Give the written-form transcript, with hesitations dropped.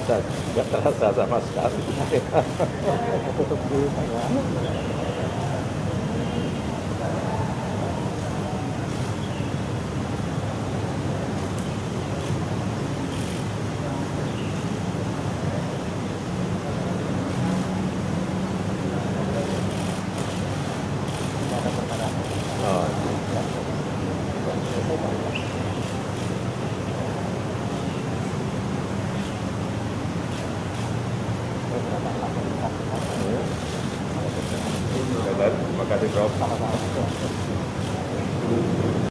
nggak terasa sama sekali. Tutup dulu Pak ya. Tidak ada pertanyaan. Oh, terima kasih Prof. Sama-sama.